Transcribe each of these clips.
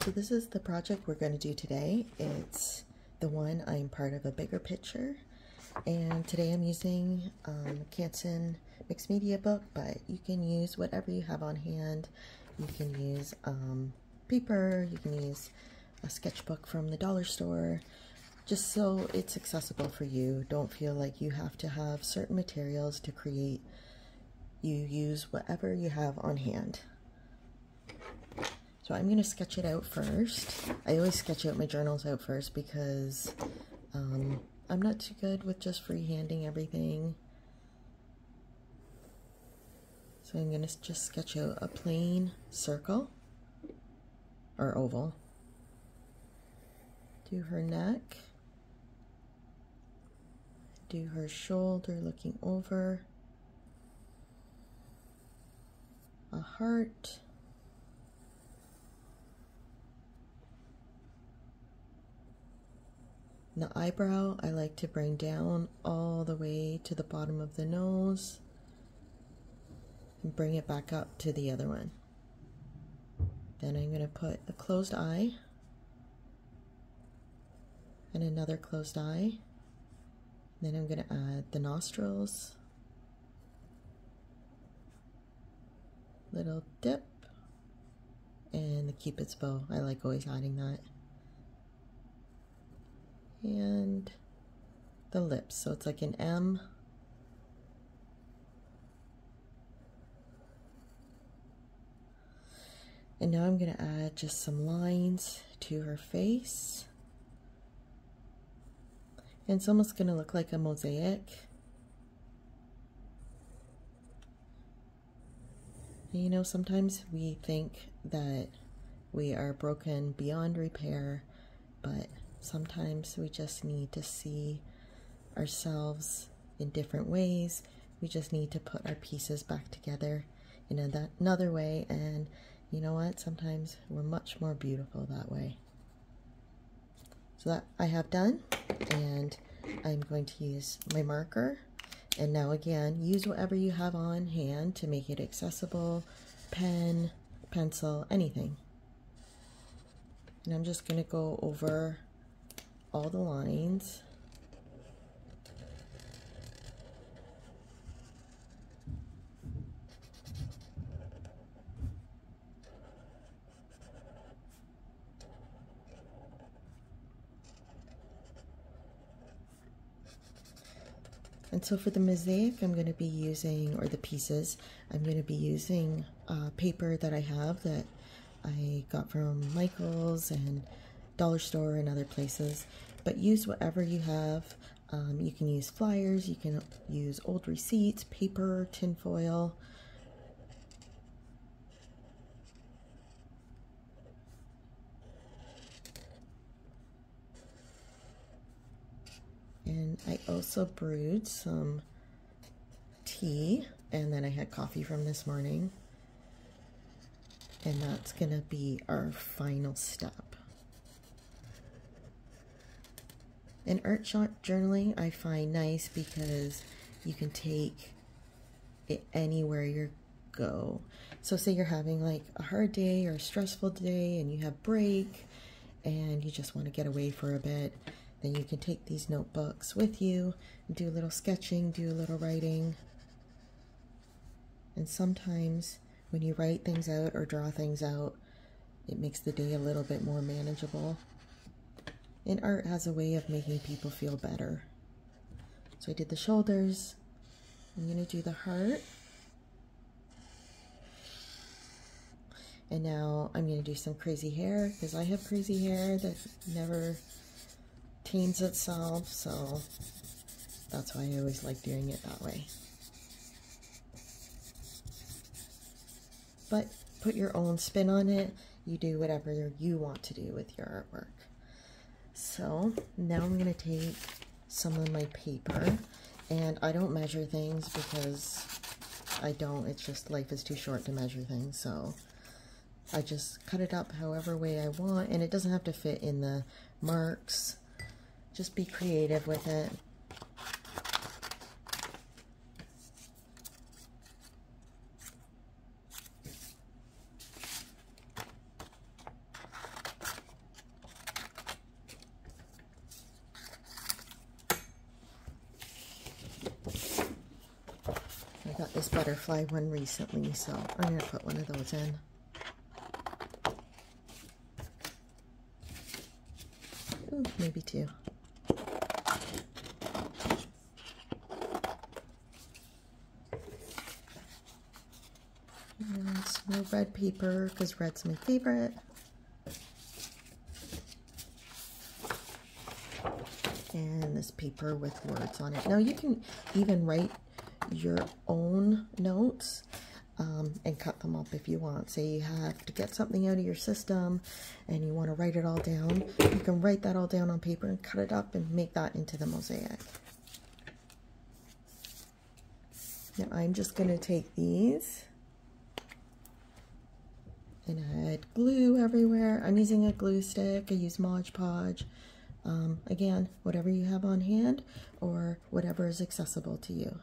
So this is the project we're going to do today. It's the one I'm part of a bigger picture, and today I'm using Canson mixed media book, but you can use whatever you have on hand. You can use paper, you can use a sketchbook from the dollar store, just so it's accessible for you. Don't feel like you have to have certain materials to create. You use whatever you have on hand. So I'm going to sketch it out first. I always sketch out my journals out first because I'm not too good with just freehanding everything. So I'm going to just sketch out a plain circle or oval. Do her neck. Do her shoulder looking over. A heart. The eyebrow, I like to bring down all the way to the bottom of the nose and bring it back up to the other one. Then I'm going to put a closed eye and another closed eye. Then I'm going to add the nostrils, little dip, and the Cupid's bow. I like always adding that. And the lips, so it's like an M. And now I'm going to add just some lines to her face. And it's almost going to look like a mosaic. And you know, sometimes we think that we are broken beyond repair, but sometimes we just need to see ourselves in different ways. We just need to put our pieces back together in another way, and you know what? Sometimes we're much more beautiful that way. So that I have done, and I'm going to use my marker. And now again, use whatever you have on hand to make it accessible. Pen, pencil, anything. And I'm just going to go over all the lines. And so for the mosaic, I'm going to be using, or the pieces, I'm going to be using paper that I have that I got from Michael's and dollar store and other places, but use whatever you have. You can use flyers, you can use old receipts, paper, tin foil. And I also brewed some tea, and then I had coffee from this morning, and that's gonna be our final step. And art journaling I find nice because you can take it anywhere you go. So say you're having like a hard day or a stressful day and you have break and you just want to get away for a bit, then you can take these notebooks with you and do a little sketching, do a little writing. And sometimes when you write things out or draw things out, it makes the day a little bit more manageable. And art has a way of making people feel better. So I did the shoulders. I'm going to do the heart. And now I'm going to do some crazy hair, because I have crazy hair that never tames itself, so that's why I always like doing it that way. But put your own spin on it. You do whatever you want to do with your artwork. So now I'm going to take some of my paper, and I don't measure things because I don't, it's just life is too short to measure things, so I just cut it up however way I want, and it doesn't have to fit in the marks. Just be creative with it. butterfly one recently, so I'm going to put one of those in. Ooh, maybe two. And some more red paper, because red's my favorite. And this paper with words on it. Now you can even write your own notes and cut them up if you want. Say you have to get something out of your system and you want to write it all down. You can write that all down on paper and cut it up and make that into the mosaic. Now I'm just going to take these and add glue everywhere. I'm using a glue stick. I use Mod Podge. Again, whatever you have on hand or whatever is accessible to you.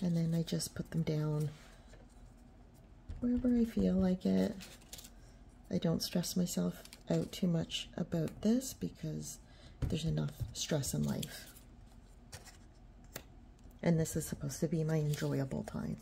And then I just put them down wherever I feel like it. I don't stress myself out too much about this because there's enough stress in life. And this is supposed to be my enjoyable time.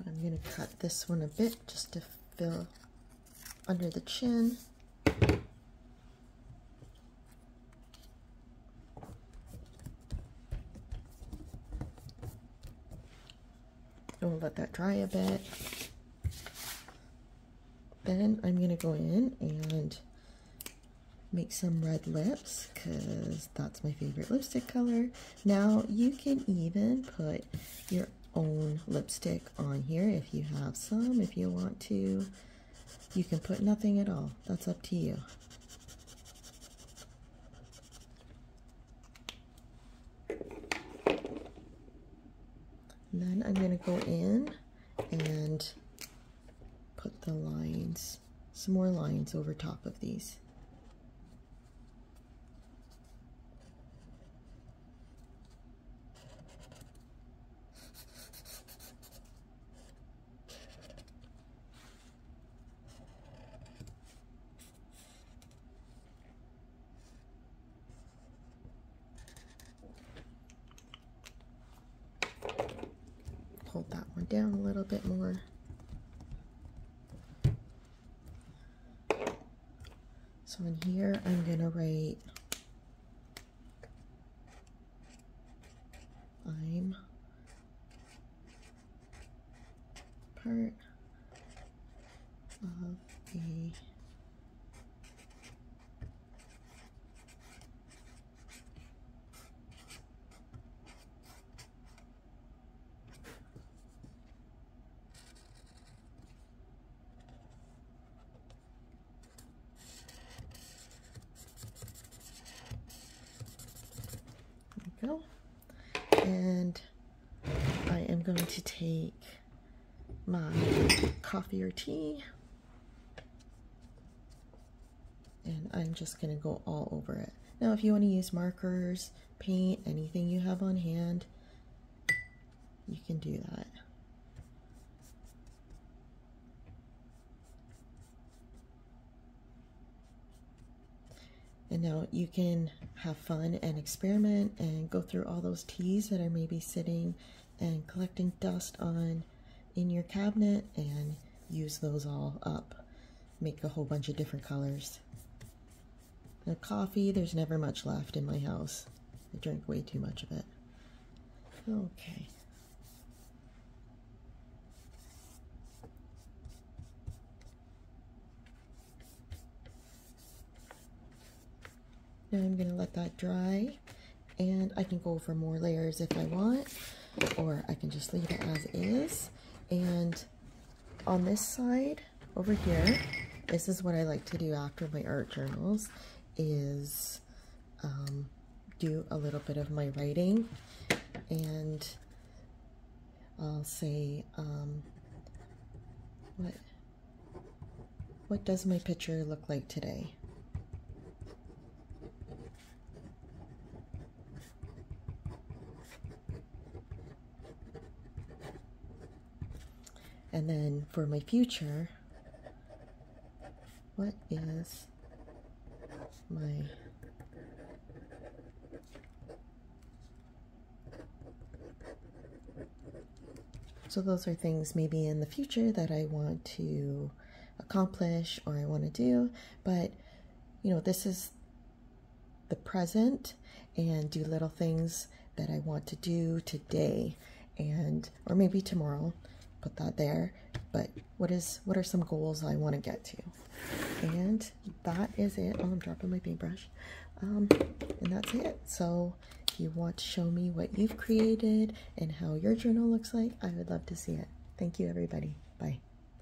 I'm going to cut this one a bit just to fill under the chin. We'll let that dry a bit. Then I'm going to go in and make some red lips because that's my favorite lipstick color. Now you can even put your own lipstick on here if you have some. If you want to, you can put nothing at all. That's up to you. And then I'm going to go in and put the lines, some more lines over top of these. Hold that one down a little bit more. So in here, I'm going to write, I'm part of a go. And I am going to take my coffee or tea and I'm just going to go all over it. Now if you want to use markers, paint, anything you have on hand, you can do that. And now you can have fun and experiment and go through all those teas that are maybe sitting and collecting dust on in your cabinet and use those all up. Make a whole bunch of different colors. The coffee, there's never much left in my house. I drink way too much of it. Okay. Now I'm going to let that dry, and I can go over more layers if I want, or I can just leave it as is. And on this side over here, this is what I like to do after my art journals, is do a little bit of my writing, and I'll say, what does my picture look like today? And then for my future, what is my so those are things maybe in the future that I want to accomplish or I want to do, but you know, this is the present, and do little things that I want to do today, and or maybe tomorrow, put that there. But what are some goals I want to get to? And that is it. Oh, I'm dropping my paintbrush. And that's it. So if you want to show me what you've created and how your journal looks like, I would love to see it. Thank you, everybody. Bye.